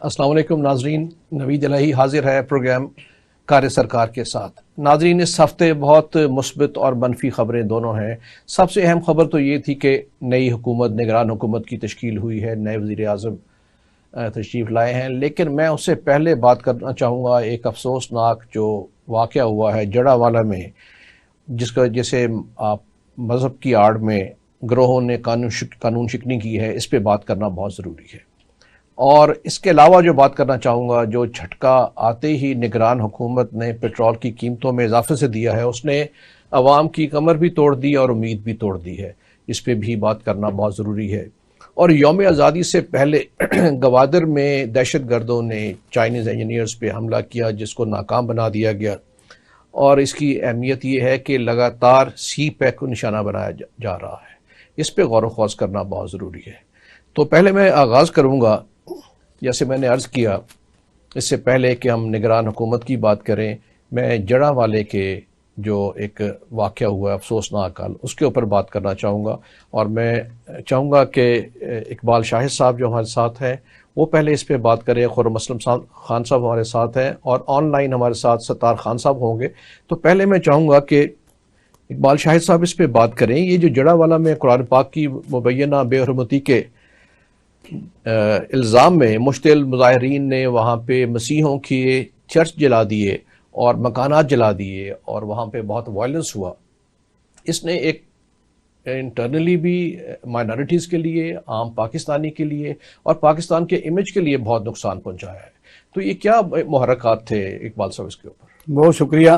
السلام علیکم ناظرین، نوید الہی حاضر ہے پروگرام کار سرکار کے ساتھ۔ ناظرین، اس ہفتے بہت مثبت اور منفی خبریں دونوں ہیں۔ سب سے اہم خبر تو یہ تھی کہ نئی حکومت، نگران حکومت کی تشکیل ہوئی ہے، نئے وزیر اعظم تشریف لائے ہیں، لیکن میں اس سے پہلے بات کرنا چاہوں گا ایک افسوسناک جو واقعہ ہوا ہے جڑاوالا میں، جسے آپ مذہب کی آڑ میں گروہوں نے قانون شکنی کی ہے، اس پہ بات کرنا بہت ضروری ہے۔ اور اس کے علاوہ جو بات کرنا چاہوں گا، جو جھٹکا آتے ہی نگران حکومت نے پیٹرول کی قیمتوں میں اضافے سے دیا ہے، اس نے عوام کی کمر بھی توڑ دی اور امید بھی توڑ دی ہے، اس پہ بھی بات کرنا بہت ضروری ہے۔ اور یوم آزادی سے پہلے گوادر میں دہشت گردوں نے چائنیز انجینئرز پہ حملہ کیا، جس کو ناکام بنا دیا گیا، اور اس کی اہمیت یہ ہے کہ لگاتار سی پیک کو نشانہ بنایا جا رہا ہے، اس پہ غور و خوض کرنا بہت ضروری ہے۔ تو پہلے میں آغاز کروں گا، جیسے میں نے عرض کیا اس سے پہلے کہ ہم نگران حکومت کی بات کریں، میں جڑا والے کے جو ایک واقعہ ہوا ہے افسوسناک حال، اس کے اوپر بات کرنا چاہوں گا۔ اور میں چاہوں گا کہ اقبال شاہد صاحب جو ہمارے ساتھ ہیں وہ پہلے اس پہ بات کریں، خرم اسلم خان صاحب ہمارے ساتھ ہیں، اور آن لائن ہمارے ساتھ ستار خان صاحب ہوں گے۔ تو پہلے میں چاہوں گا کہ اقبال شاہد صاحب اس پہ بات کریں۔ یہ جو جڑا والا میں قرآن پاک کی مبینہ بے حرمتی کے الزام میں مشتعل مظاہرین نے وہاں پہ مسیحوں کے چرچ جلا دیے اور مکانات جلا دیے، اور وہاں پہ بہت وائلنس ہوا، اس نے ایک انٹرنلی بھی مائنارٹیز کے لیے، عام پاکستانی کے لیے اور پاکستان کے امیج کے لیے بہت نقصان پہنچایا ہے۔ تو یہ کیا محرکات تھے اقبال صاحب اس کے اوپر؟ بہت شکریہ۔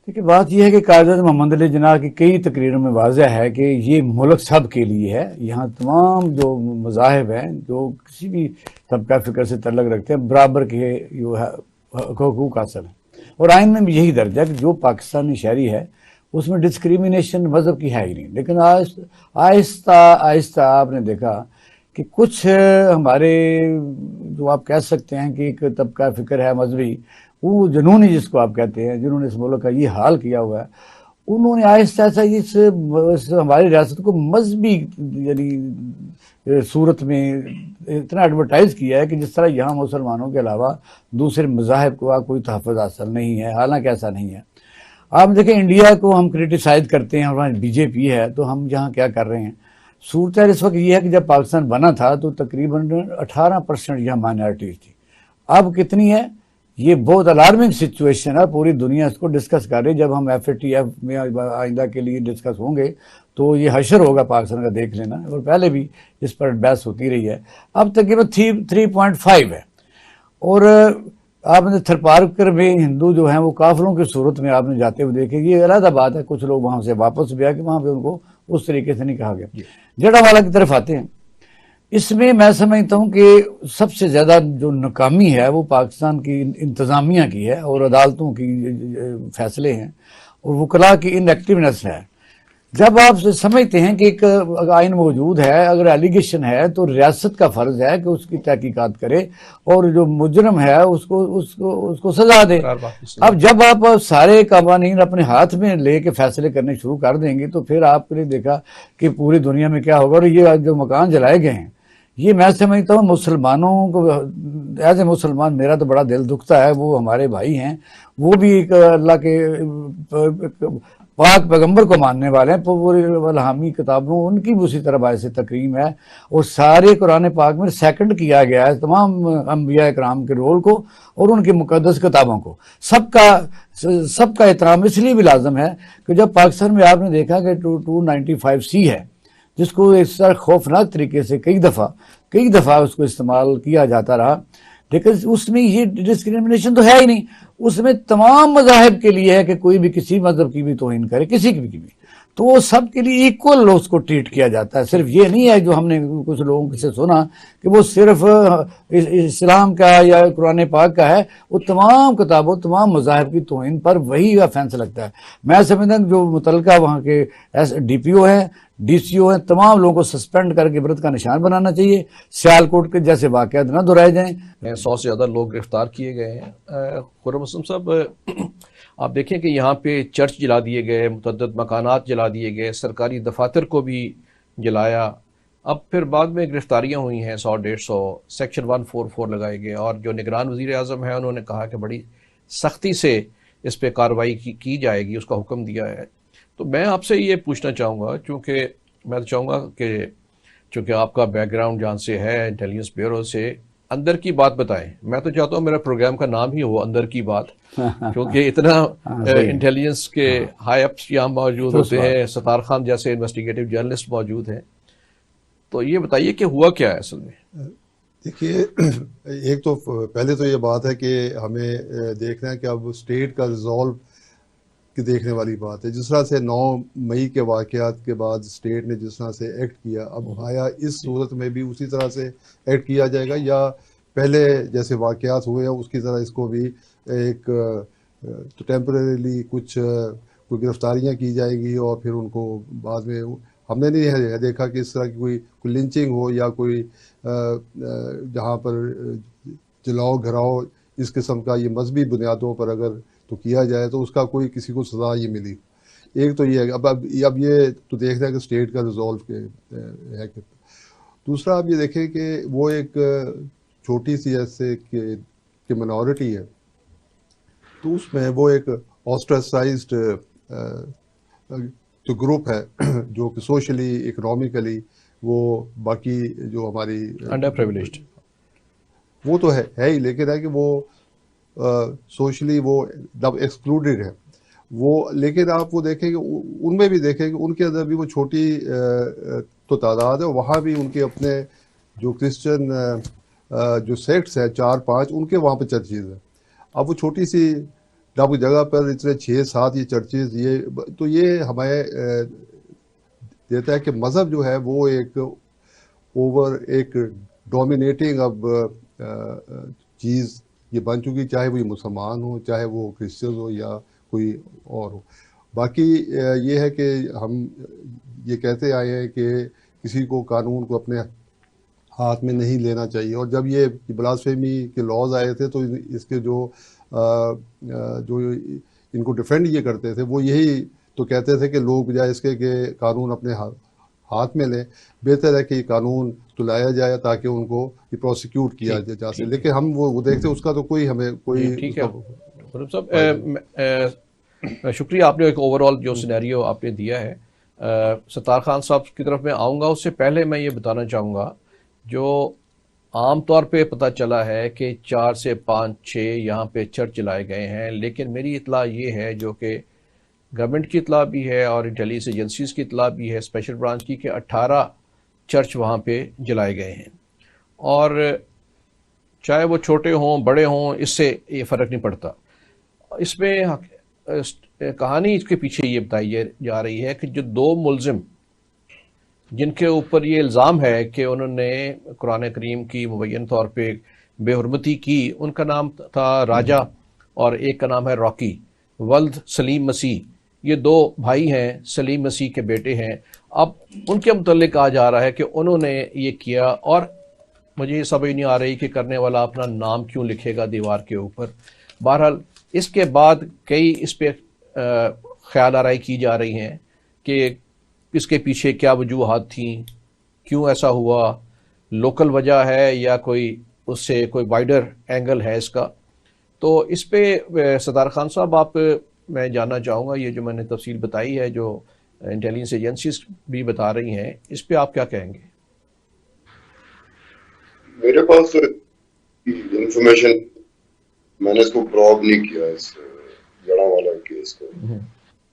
دیکھیے، بات یہ ہے کہ قائد اعظم محمد علی جناح کی کئی تقریروں میں واضح ہے کہ یہ ملک سب کے لیے ہے۔ یہاں تمام جو مذاہب ہیں، جو کسی بھی طبقہ فکر سے تعلق رکھتے ہیں، برابر کے جو ہے حقوق حاصل ہیں، اور آئین میں بھی یہی درج ہے کہ جو پاکستانی شہری ہے اس میں ڈسکریمنیشن مذہب کی ہے ہی نہیں۔ لیکن آہستہ آہستہ آپ نے دیکھا کہ کچھ ہمارے جو آپ کہہ سکتے ہیں کہ ایک طبقہ فکر ہے مذہبی، وہ جنونی جس کو آپ کہتے ہیں، جنہوں نے اس ملک کا یہ حال کیا ہوا ہے، انہوں نے آہستہ آہستہ اس ہماری ریاست کو مذہبی یعنی صورت میں اتنا ایڈورٹائز کیا ہے کہ جس طرح یہاں مسلمانوں کے علاوہ دوسرے مذاہب کو کوئی تحفظ حاصل نہیں ہے، حالانکہ ایسا نہیں ہے۔ آپ دیکھیں، انڈیا کو ہم کرٹیسائز کرتے ہیں اور بی جے پی ہے، تو ہم یہاں کیا کر رہے ہیں؟ صورتحال اس وقت یہ ہے کہ جب پاکستان بنا تھا تو تقریباً 18% یہاں مائنارٹیز تھی، اب کتنی ہے؟ یہ بہت الارمنگ سچویشن ہے، پوری دنیا اس کو ڈسکس کر رہی ہے۔ جب ہم FATF میں آئندہ کے لیے ڈسکس ہوں گے تو یہ حشر ہوگا پاکستان کا، دیکھ لینا، اور پہلے بھی اس پر بحث ہوتی رہی ہے۔ اب تقریباً 3.5 ہے، اور آپ نے تھرپارکر میں ہندو جو ہیں وہ کافروں کی صورت میں آپ نے جاتے ہوئے دیکھے، یہ علیحدہ بات ہے، کچھ لوگ وہاں سے واپس بھی آئے کہ وہاں پہ ان کو اس طریقے سے نہیں کہا گیا۔ جڑا والا کی طرف آتے ہیں، اس میں میں سمجھتا ہوں کہ سب سے زیادہ جو ناکامی ہے وہ پاکستان کی انتظامیہ کی ہے، اور عدالتوں کی فیصلے ہیں، اور وکلاء کی ان ایکٹیونیس ہے۔ جب آپ سمجھتے ہیں کہ ایک آئین موجود ہے، اگر ایلیگیشن ہے تو ریاست کا فرض ہے کہ اس کی تحقیقات کرے اور جو مجرم ہے اس کو سزا دے۔ اب جب آپ سارے قوانین اپنے ہاتھ میں لے کے فیصلے کرنے شروع کر دیں گے تو پھر آپ نے دیکھا کہ پوری دنیا میں کیا ہوگا۔ اور یہ جو مکان جلائے گئے ہیں، یہ میں سمجھتا ہوں مسلمانوں کو، ایز اے مسلمان میرا تو بڑا دل دکھتا ہے، وہ ہمارے بھائی ہیں، وہ بھی ایک اللہ کے پاک پیغمبر کو ماننے والے ہیں، پوری الہامی کتابوں ان کی بھی اسی طرح باعث تکریم ہے، اور سارے قرآن پاک میں سیکنڈ کیا گیا ہے تمام انبیاء اکرام کے رول کو اور ان کی مقدس کتابوں کو۔ سب کا احترام اس لیے بھی لازم ہے کہ جب پاکستان میں آپ نے دیکھا کہ 295C ہے، جس کو اس طرح خوفناک طریقے سے کئی دفعہ اس کو استعمال کیا جاتا رہا، لیکن اس میں یہ ڈسکریمنیشن تو ہے ہی نہیں۔ اس میں تمام مذاہب کے لیے ہے کہ کوئی بھی کسی مذہب کی بھی توہین کرے، کسی کی بھی، تو وہ سب کے لیے ایکول اس کو ٹریٹ کیا جاتا ہے۔ صرف یہ نہیں ہے جو ہم نے کچھ لوگوں سے سنا کہ وہ صرف اسلام کا یا قرآن پاک کا ہے، وہ تمام کتابوں، تمام مذاہب کی توہین پر وہی آفینس لگتا ہے۔ میں سمجھتا ہوں جو متعلقہ وہاں کے DPO ہیں، DCO ہیں، تمام لوگوں کو سسپینڈ کر کے عبرت کا نشان بنانا چاہیے۔ سیالکوٹ کے جیسے واقعات نہ دہرائے جائیں۔ 100 سے زیادہ لوگ گرفتار کیے گئے ہیں۔ خرم اسلم صاحب، آپ دیکھیں کہ یہاں پہ چرچ جلا دیے گئے، متعدد مکانات جلا دیے گئے، سرکاری دفاتر کو بھی جلایا، اب پھر بعد میں گرفتاریاں ہوئی ہیں 100-150, سیکشن 144 لگائے گئے, اور جو نگران وزیر اعظم ہیں انہوں نے کہا کہ بڑی سختی سے اس پہ کارروائی کی جائے گی, اس کا حکم دیا ہے. تو میں آپ سے یہ پوچھنا چاہوں گا, چونکہ میں چاہوں گا کہ چونکہ آپ کا بیک گراؤنڈ جہاں سے ہے انٹیلیجنس بیورو سے, اندر کی بات بتائیں. میں تو چاہتا ہوں میرا پروگرام کا نام ہی ہو اندر کی بات, کیونکہ اتنا انٹیلیجنس کے ہائی اپس یہاں موجود ہوتے ہیں, ستار خان جیسے انویسٹیگیٹو جرنلسٹ موجود ہیں. تو یہ بتائیے کہ ہوا کیا ہے اصل میں؟ دیکھیے، ایک تو پہلے تو یہ بات ہے کہ ہمیں دیکھنا ہے کہ اب اسٹیٹ کا ریزالو کی دیکھنے والی بات ہے. جس طرح سے 9 مئی کے واقعات کے بعد اسٹیٹ نے جس طرح سے ایکٹ کیا, اب آیا اس صورت میں بھی اسی طرح سے ایکٹ کیا جائے گا, یا پہلے جیسے واقعات ہوئے ہیں اس کی طرح اس کو بھی ایک ٹیمپریریلی کچھ گرفتاریاں کی جائیں گی اور پھر ان کو بعد میں. ہم نے نہیں دیکھا کہ اس طرح کی کوئی لنچنگ ہو یا کوئی جہاں پر جلاؤ گھراؤ اس قسم کا یہ مذہبی بنیادوں پر اگر تو کیا جائے تو اس کا کوئی کسی کو سزا یہ ملی. ایک تو یہ ہے. اب یہ تو دیکھنا ہے کہ اسٹیٹ کا ریزالو ہے. دوسرا آپ یہ دیکھیں کہ وہ ایک چھوٹی سی ایسے کہ منورٹی ہے, تو اس میں وہ ایک آسٹراسائزڈ جو گروپ ہے جو کہ سوشلی اکنامکلی وہ باقی جو ہماری انڈر پریولیجڈ وہ تو ہے ہی, لیکن ہے کہ وہ سوشلی وہ ایکسکلوڈیڈ ہے وہ. لیکن آپ وہ دیکھیں کہ ان میں بھی دیکھیں کہ ان کے اندر بھی وہ چھوٹی تو تعداد ہے, وہاں بھی ان کے اپنے جو کرسچن جو سیکٹس ہیں 4-5 ان کے وہاں پہ چرچز ہیں. اب وہ چھوٹی سی جگہ پر اتنے 6-7 یہ چرچز, یہ ہمیں دیتا ہے کہ مذہب جو ہے وہ ایک ڈومینیٹنگ اب چیز یہ بن چکی, چاہے وہ مسلمان ہو, چاہے وہ کرسچن ہو یا کوئی اور ہو. باقی یہ ہے کہ ہم یہ کہتے آئے ہیں کہ کسی کو قانون کو اپنے ہاتھ میں نہیں لینا چاہیے, اور جب یہ بلاسفیمی کے لاز آئے تھے تو اس کے جو ان کو ڈیفینڈ یہ کرتے تھے وہ یہی تو کہتے تھے کہ لوگ بجائے اس کے کہ قانون اپنے ہاتھ میں لیں, بہتر ہے کہ یہ قانون تو لایا جائے تاکہ ان کو یہ پروسیکیوٹ کیا جا سکے. لیکن ہم وہ دیکھتے اس کا تو کوئی ہمیں کوئی. ٹھیک ہے صاحب, شکریہ, آپ نے ایک اوور آل جو سینیریو آپ نے دیا ہے. ستار خان صاحب کی طرف میں آؤں گا, اس سے پہلے میں یہ بتانا چاہوں گا جو عام طور پہ پتہ چلا ہے کہ 4 سے 5-6 یہاں پہ چرچ چلائے گئے ہیں, لیکن میری اطلاع یہ ہے جو کہ گورنمنٹ کی اطلاع بھی ہے اور انٹیلیجنس ایجنسیز کی اطلاع بھی ہے اسپیشل برانچ کی, کہ 18 چرچ وہاں پہ جلائے گئے ہیں. اور چاہے وہ چھوٹے ہوں بڑے ہوں اس سے یہ فرق نہیں پڑتا. اس میں کہانی اس کے پیچھے یہ بتائی جا رہی ہے کہ جو 2 ملزم جن کے اوپر یہ الزام ہے کہ انہوں نے قرآن کریم کی مبین طور پہ بے حرمتی کی, ان کا نام تھا راجہ اور ایک کا نام ہے راکی, ولد سلیم مسیح. یہ 2 بھائی ہیں, سلیم مسیح کے بیٹے ہیں. اب ان کے متعلق کہا جا رہا ہے کہ انہوں نے یہ کیا, اور مجھے یہ سمجھ نہیں آ رہی کہ کرنے والا اپنا نام کیوں لکھے گا دیوار کے اوپر. بہرحال اس کے بعد کئی اس پہ خیال آرائی کی جا رہی ہیں کہ اس کے پیچھے کیا وجوہات تھیں, کیوں ایسا ہوا, لوکل وجہ ہے یا کوئی اس سے کوئی وائڈر اینگل ہے اس کا. تو اس پہ ستار خان صاحب آپ میں جاننا چاہوں گا, یہ جو میں نے تفصیل بتائی ہے جو انٹیلیجنس ایجنسیز بھی بتا رہی ہیں, اس پہ آپ کیا کہیں گے؟ میرے پاس انفارمیشن, میں نے اس کو پروب نہیں کیا اس جڑا والا کیس کو.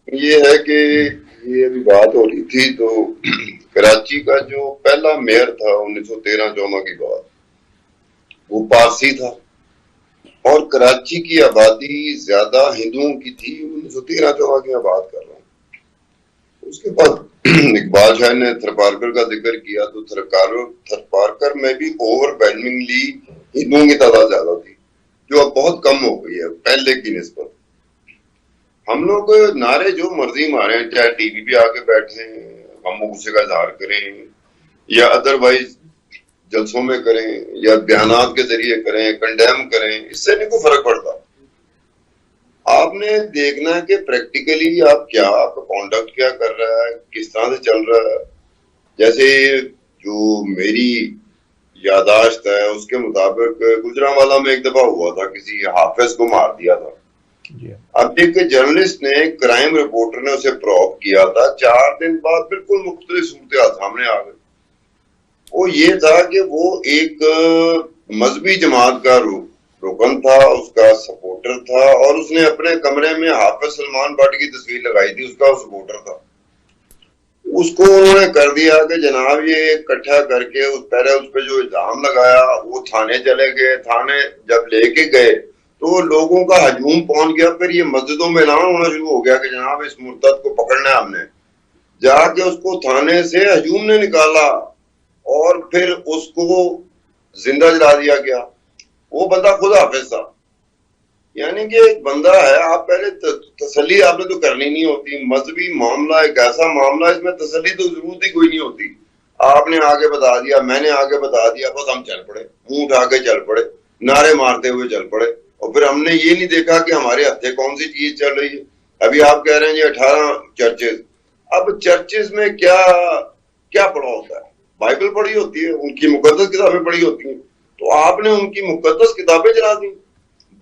یہ ہے کہ یہ ابھی بات ہو رہی تھی تو کراچی کا جو پہلا میئر تھا 1913-14 کی بات, وہ پارسی تھا, اور کراچی کی آبادی زیادہ ہندوؤں کی تھی. 1913-14 کی میں بات کر رہا ہوں. اس کے بعد اقبال شاہ نے تھرپارکر کا ذکر کیا, تو تھرپارکر میں بھی اوور ویلمنگلی ہندوؤں کی تعداد زیادہ تھی, جو اب بہت کم ہو گئی ہے پہلے کی نسبت. ہم لوگ نعرے جو مرضی مارے, چاہے ٹی وی پہ آ کے بیٹھیں, ہم غصے کا اظہار کریں یا ادروائز جلسوں میں کریں یا بیانات کے ذریعے کریں, کنڈیم کریں, اس سے نہیں کوئی فرق پڑتا. آپ نے دیکھنا ہے کہ پریکٹیکلی آپ کا کانڈکٹ کیا کر رہا ہے, کس طرح سے چل رہا ہے. جیسے جو میری یاداشت ہے اس کے مطابق گجرانوالہ میں ایک دفعہ ہوا تھا، کسی حافظ کو مار دیا تھا. اب ایک جرنلسٹ نے، کرائم رپورٹر نے اسے پروب کیا تھا، 4 دن بعد بالکل مختلف صورتحال سامنے آ گئی. وہ یہ تھا کہ وہ ایک مذہبی جماعت کا رکن تھا، اس کا سپورٹر تھا، اور اس نے اپنے کمرے میں حافظ سلمان بٹ کی تصویر لگائی تھی، اس کا وہ سپورٹر تھا. اس کو انہوں نے کر دیا کہ جناب یہ اکٹھا کر کے پہلے اس پہ جو الزام لگایا، وہ تھانے چلے گئے. تھانے جب لے کے گئے تو لوگوں کا ہجوم پہنچ گیا. پھر یہ مسجدوں میں اعلان ہونا شروع ہو گیا کہ جناب اس مرتد کو پکڑنا ہے. ہم نے جا کے اس کو تھانے سے ہجوم نے نکالا اور پھر اس کو زندہ جلا دیا گیا. وہ بندہ خود حافظ تھا. یعنی کہ ایک بندہ ہے، آپ پہلے تسلی آپ نے تو کرنی نہیں ہوتی. مذہبی معاملہ ایک ایسا معاملہ، اس میں تسلی تو ضرورت ہی کوئی نہیں ہوتی. آپ نے آگے بتا دیا، میں نے آگے بتا دیا، بس ہم چل پڑے، منہ اٹھا کے چل پڑے، نعرے مارتے ہوئے چل پڑے. اور پھر ہم نے یہ نہیں دیکھا کہ ہمارے ہتھے کون سی چیز چل رہی ہے. ابھی آپ کہہ رہے ہیں جی 18 چرچز. اب چرچز میں کیا پڑھا ہوتا ہے؟ بائبل پڑھی ہوتی ہے، ان کی مقدس کتابیں پڑھی ہوتی ہیں. تو آپ نے ان کی مقدس کتابیں جلا دی،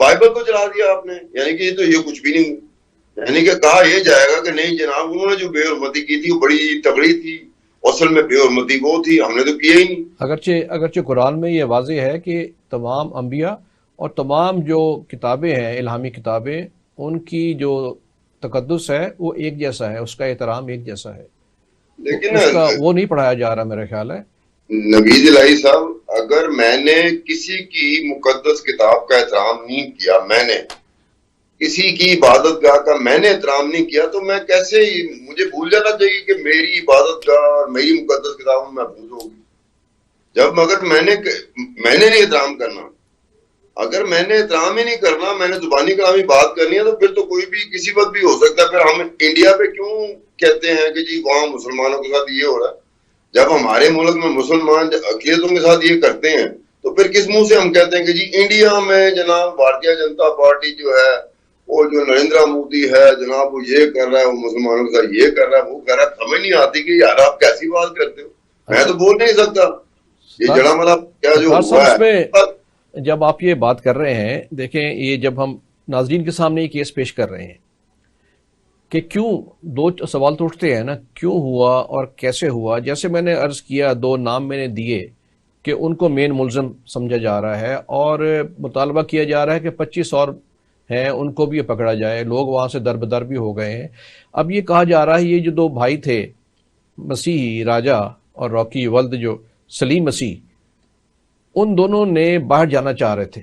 بائبل کو جلا دیا آپ نے. یعنی کہ یہ کچھ بھی نہیں. یعنی کہ کہا یہ جائے گا کہ نہیں جناب انہوں نے جو بے حرمتی کی تھی وہ بڑی تگڑی تھی، اصل میں بے حرمتی وہ تھی، ہم نے تو کیا ہی نہیں. اگرچہ قرآن میں یہ واضح ہے کہ تمام انبیاء اور تمام جو کتابیں ہیں، الہامی کتابیں، ان کی جو تقدس ہے وہ ایک جیسا ہے، اس کا احترام ایک جیسا ہے. لیکن اس کا وہ نہیں پڑھایا جا رہا میرا خیال ہے. نوید الہی صاحب، اگر میں نے کسی کی مقدس کتاب کا احترام نہیں کیا، میں نے کسی کی عبادت گاہ کا میں نے احترام نہیں کیا، تو میں کیسے، مجھے بھول جانا چاہیے کہ میری عبادت گاہ اور میری مقدس کتاب میں محفوظ ہوگی. جب اگر میں نے نہیں احترام کرنا، اگر میں نے احترام ہی نہیں کرنا، میں نے زبانی کلامی بات کرنی ہے، تو پھر تو کوئی بھی کسی وقت بھی ہو سکتا ہے. پھر ہم انڈیا پہ کیوں کہتے ہیں کہ جی وہاں مسلمانوں کے ساتھ یہ ہو رہا ہے، جب ہمارے ملک میں مسلمان اقلیتوں کے ساتھ یہ کرتے ہیں؟ تو پھر کس منہ سے ہم کہتے ہیں کہ جی انڈیا میں جناب بھارتیہ جنتا پارٹی جو ہے، وہ جو نریندر مودی ہے جناب، وہ یہ کر رہا ہے، وہ مسلمانوں کے ساتھ یہ کر رہا ہے، وہ کر رہا ہے. سمجھ نہیں آتی کہ یار آپ کیسی بات کرتے ہو. میں تو بول نہیں سکتا یہ جڑا ملا کیا جو ہوا ہے. جب آپ یہ بات کر رہے ہیں، دیکھیں یہ جب ہم ناظرین کے سامنے یہ کیس پیش کر رہے ہیں کہ کیوں، 2 سوال تو اٹھتے ہیں نا، کیوں ہوا اور کیسے ہوا. جیسے میں نے عرض کیا، 2 نام میں نے دیے کہ ان کو مین ملزم سمجھا جا رہا ہے اور مطالبہ کیا جا رہا ہے کہ 25 اور ہیں ان کو بھی پکڑا جائے. لوگ وہاں سے دربدر بھی ہو گئے ہیں. اب یہ کہا جا رہا ہے یہ جو 2 بھائی تھے، مسیح راجہ اور راکی ولد جو سلیم مسیح، ان دونوں نے باہر جانا چاہ رہے تھے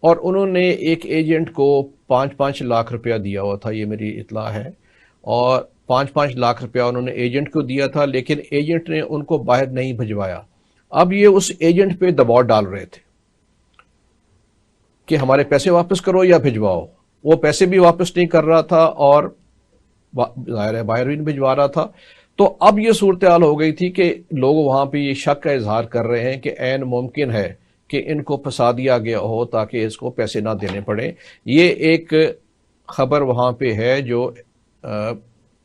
اور انہوں نے ایک ایجنٹ کو 5-5 لاکھ روپیہ دیا ہوا تھا، یہ میری اطلاع ہے. اور 5-5 لاکھ روپیہ انہوں نے ایجنٹ کو دیا تھا، لیکن ایجنٹ نے ان کو باہر نہیں بھجوایا. اب یہ اس ایجنٹ پہ دباؤ ڈال رہے تھے کہ ہمارے پیسے واپس کرو یا بھجواؤ. وہ پیسے بھی واپس نہیں کر رہا تھا اور ظاہر ہے باہر بھی نہیں بھجوا رہا تھا. تو اب یہ صورتحال ہو گئی تھی کہ لوگ وہاں پہ یہ شک کا اظہار کر رہے ہیں کہ عین ممکن ہے کہ ان کو پھنسا دیا گیا ہو تاکہ اس کو پیسے نہ دینے پڑے. یہ ایک خبر وہاں پہ ہے جو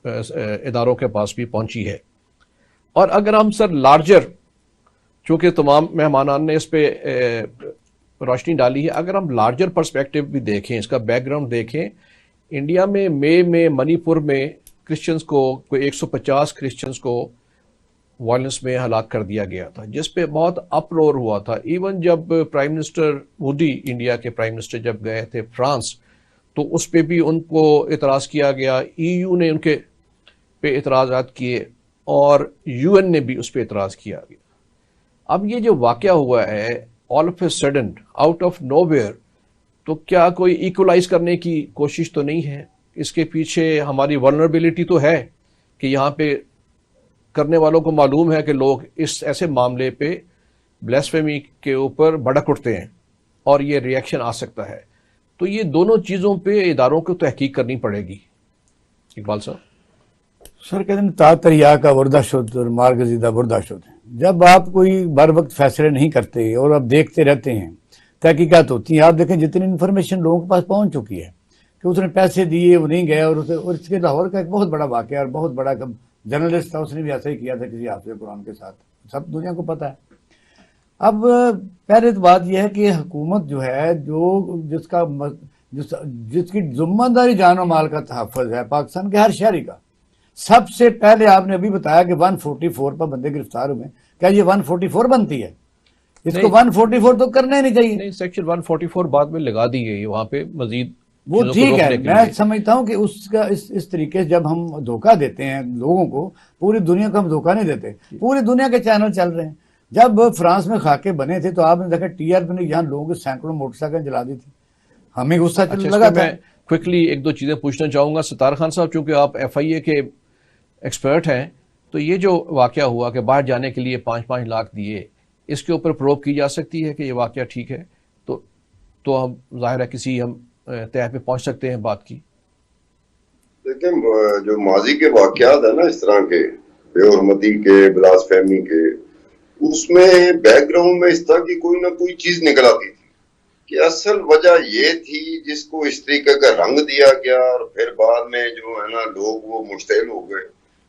اداروں کے پاس بھی پہنچی ہے. اور اگر ہم سر لارجر، چونکہ تمام مہمانان نے اس پہ روشنی ڈالی ہے، اگر ہم لارجر پرسپیکٹو بھی دیکھیں، اس کا بیک گراؤنڈ دیکھیں، انڈیا میں مئی میں منی پور میں کرسچنز کو کوئی 150 کرسچنز کو وائلنس میں ہلاک کر دیا گیا تھا، جس پہ بہت اپرور ہوا تھا. ایون جب پرائم منسٹر مودی، انڈیا کے پرائم منسٹر جب گئے تھے فرانس، تو اس پہ بھی ان کو اعتراض کیا گیا. EU نے ان کے پہ اعتراضات کیے اور UN نے بھی اس پہ اعتراض کیا گیا. اب یہ جو واقعہ ہوا ہے all of a sudden out of nowhere ویئر، تو کیا کوئی ایکولائز کرنے کی کوشش تو نہیں ہے؟ اس کے پیچھے ہماری ولنریبلٹی تو ہے کہ یہاں پہ کرنے والوں کو معلوم ہے کہ لوگ اس ایسے معاملے پہ بلیسفیمی کے اوپر بھڑک اٹھتے ہیں اور یہ ریئیکشن آ سکتا ہے. تو یہ دونوں چیزوں پہ اداروں کو تحقیق کرنی پڑے گی. اقبال صاحب سر کہتے ہیں تا تریا کا وردہ شد اور مار گزیدہ بردہ شد. جب آپ کوئی بر وقت فیصلے نہیں کرتے اور آپ دیکھتے رہتے ہیں، تحقیقات ہوتی ہیں. آپ دیکھیں جتنی انفارمیشن لوگوں کے پاس پہنچ چکی ہے کہ اس نے پیسے دیے، وہ نہیں گیا، اور اس کے لاہور کا ایک بہت بڑا واقعہ اور بہت بڑا جرنلسٹ تھا، اس نے بھی ایسا ہی کیا تھا کسی حافظ قرآن کے ساتھ، سب دنیا کو پتہ ہے۔ اب پہلے تو بات یہ ہے کہ حکومت جو ہے جس کی ذمہ داری جان و مال کا تحفظ ہے پاکستان کے ہر شہری کا، سب سے پہلے آپ نے ابھی بتایا کہ 144 پر بندے گرفتار ہوئے، کیا یہ 144 بنتی ہے؟ اس کو 144 تو کرنا ہی نہیں چاہیے۔ نہیں، سیکشن 144 بعد میں لگا دی گئی، وہاں پہ مزید وہ ٹھیک ہے، میں سمجھتا ہوں کہ اس کا اس طریقے سے جب ہم دھوکہ دیتے ہیں لوگوں کو، پوری دنیا کو ہم دھوکہ نہیں دیتے، پوری دنیا کے چینل چل رہے ہیں۔ جب فرانس میں خاکے بنے تھے تو آپ نے دیکھا ٹی آر پی نے یہاں لوگوں کے سینکڑوں موٹر سائیکل جلا دی تھی، ہمیں غصہ لگا تھا۔ میں کوئکلی ایک دو چیزیں پوچھنا چاہوں گا ستار خان صاحب، چونکہ آپ ایف آئی اے کے ایکسپرٹ ہیں، تو یہ جو واقعہ ہوا کہ باہر جانے کے لیے 5-5 لاکھ دیے، اس کے اوپر پروب کی جا سکتی ہے کہ یہ واقعہ ٹھیک ہے؟ تو ہم ظاہر ہے کسی ہم طے پہ پہنچ سکتے ہیں بات کی۔ دیکھیں جو ماضی کے واقعات ہیں نا اس طرح کے بے حرمتی کے، بلاس فہمی کے، اس میں بیک گراؤنڈ میں اس طرح کی کوئی نہ کوئی چیز نکل آتی تھی کہ اصل وجہ یہ تھی جس کو اس طریقے کا رنگ دیا گیا، اور پھر بعد میں جو ہے نا لوگ وہ مشتعل ہو گئے۔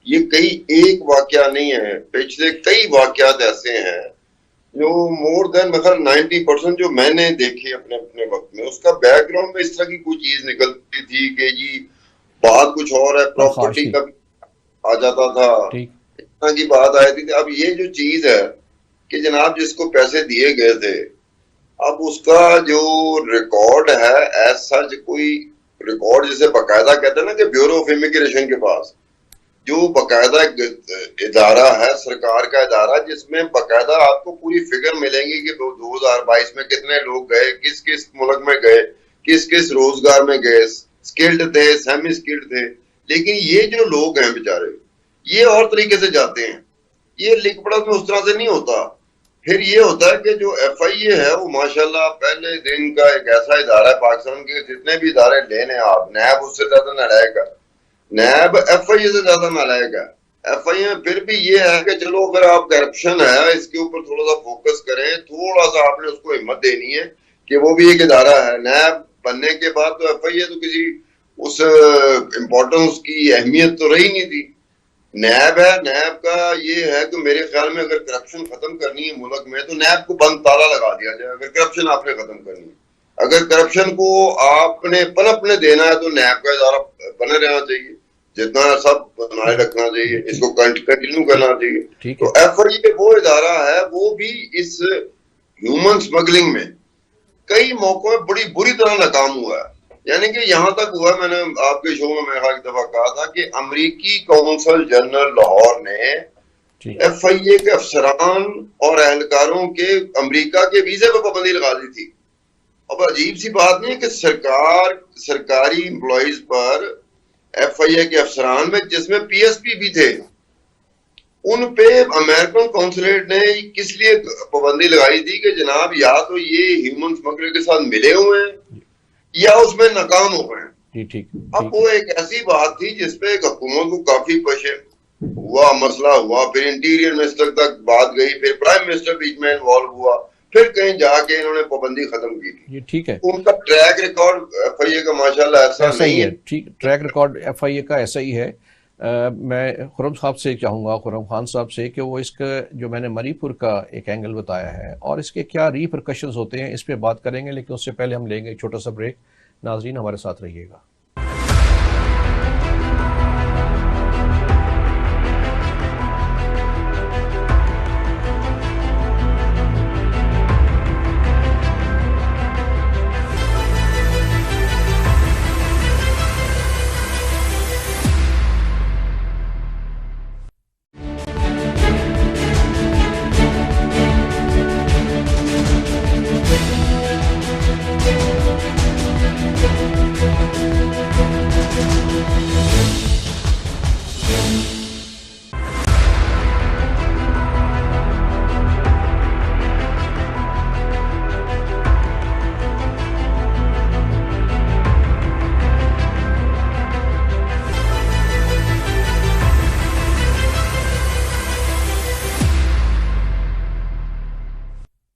یہ کئی ایک واقعہ نہیں ہے، پچھلے کئی واقعات ایسے ہیں جو مور دین مثلا 90% جو میں نے دیکھے اپنے وقت میں، اس کا بیک گراؤنڈ میں اس طرح کی کوئی چیز نکلتی تھی کہ جی بات کچھ اور ہے، پراپرٹی کا آ جاتا تھا، اس طرح کی بات آئی تھی۔ اب یہ جو چیز ہے کہ جناب جس کو پیسے دیے گئے تھے، اب اس کا جو ریکارڈ ہے ایز سچ کوئی ریکارڈ جسے باقاعدہ کہتے ہیں نا کہ بیورو آف امیگریشن کے پاس جو باقاعدہ ادارہ ہے، سرکار کا ادارہ، جس میں باقاعدہ آپ کو پوری فگر ملیں گی کہ 2022 میں کتنے لوگ گئے، کس کس ملک میں گئے، کس کس روزگار میں گئے، سکلڈ تھے، سیمی سکلڈ تھے۔ لیکن یہ جو لوگ ہیں بیچارے، یہ اور طریقے سے جاتے ہیں، یہ لکھ پڑھت میں اس طرح سے نہیں ہوتا۔ پھر یہ ہوتا ہے کہ جو ایف آئی اے ہے وہ ماشاءاللہ پہلے دن کا ایک ایسا ادارہ ہے، پاکستان کے جتنے بھی ادارے لے لیں آپ، نیب اس سے زیادہ نالائق ہے، نیب ایف آئی اے سے زیادہ نالائق ہے۔ ایف آئی اے پھر بھی یہ ہے کہ چلو اگر آپ کرپشن ہے اس کے اوپر تھوڑا سا فوکس کریں، تھوڑا سا آپ نے اس کو ہمت دینی ہے کہ وہ بھی ایک ادارہ ہے۔ نیب بننے کے بعد تو ایف آئی اے تو کسی اس امپورٹنس کی اہمیت تو رہی نہیں تھی۔ نیب ہے، نیب کا یہ ہے کہ میرے خیال میں اگر کرپشن ختم کرنی ہے ملک میں تو نیب کو بند تالا لگا دیا جائے، اگر کرپشن آپ نے ختم کرنی ہے۔ اگر کرپشن کو آپ نے پنپنے دینا ہے تو نیب کا ادارہ بنے رہنا چاہیے، جتنا سب بنائے رکھنا چاہیے، اس کو کنٹینیو کرنا چاہیے۔ تو ایف آئی اے وہ ادارہ ہے، وہ بھی اس ہیومن سمگلنگ میں کئی موقعوں میں بڑی بری طرح ناکام ہوا ہے۔ یعنی کہ یہاں تک ہوا، میں نے آپ کے شو میں ایک دفعہ کہا تھا کہ امریکی کونسل جنرل لاہور نے ایف آئی اے کے افسران اور اہلکاروں کے امریکہ کے ویزے پہ پابندی لگا دی تھی۔ اب عجیب سی بات نہیں ہے کہ سرکاری امپلائیز پر ایف آئی اے کے افسران میں، جس میں پی ایس پی بھی تھے، ان پہ امریکن کونسلیٹ نے کس لیے پابندی لگائی تھی کہ جناب یا تو یہ ہیومن سمگلر کے ساتھ ملے ہوئے ہیں یا اس میں ناکام ہو گئے ہیں۔ اب وہ ایک ایسی بات تھی جس پہ ایک حکومت کو کافی پریشر ہوا، مسئلہ ہوا، پھر انٹیریئر منسٹر تک بات گئی، پھر پرائم منسٹر بیچ میں انوالو ہوا، پھر کہیں جا کے انہوں نے پابندی ختم کی تھی۔ ٹھیک ہے، ان کا ٹریک ریکارڈ ایف آئی اے کا ماشاءاللہ ایسا نہیں ہے۔ ٹھیک، ٹریک ریکارڈ ایف آئی اے کا ایسا ہی ہے۔ میں خرم صاحب سے چاہوں گا، خرم خان صاحب سے، کہ وہ اس کا جو میں نے منی پور کا ایک اینگل بتایا ہے اور اس کے کیا ریپرکشنز ہوتے ہیں، اس پہ بات کریں گے، لیکن اس سے پہلے ہم لیں گے ایک چھوٹا سا بریک۔ ناظرین ہمارے ساتھ رہیے گا۔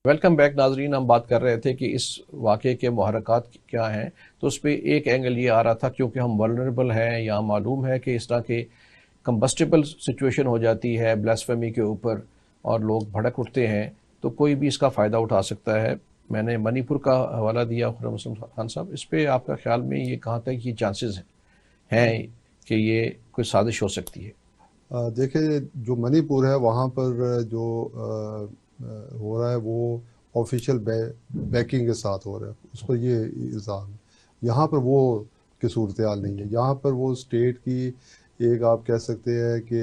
ویلکم بیک ناظرین، ہم بات کر رہے تھے کہ اس واقعے کے محرکات کیا ہیں، تو اس پہ ایک اینگل یہ آ رہا تھا کیونکہ ہم ولنریبل ہیں یا معلوم ہے کہ اس طرح کے کمبسٹیبل سچویشن ہو جاتی ہے بلاسفیمی کے اوپر اور لوگ بھڑک اٹھتے ہیں تو کوئی بھی اس کا فائدہ اٹھا سکتا ہے. میں نے منی پور کا حوالہ دیا خرم اسلم خان صاحب, اس پہ آپ کا خیال میں یہ کہاں تک یہ چانسز ہیں کہ یہ کوئی سازش ہو سکتی ہے؟ دیکھیں جو منی پور ہے وہاں پر جو ہو رہا ہے وہ آفیشیل بیکنگ کے ساتھ ہو رہا ہے, اس پر یہ الزام ہے. یہاں پر وہ کی صورتحال نہیں ہے. یہاں پر وہ اسٹیٹ کی ایک آپ کہہ سکتے ہیں کہ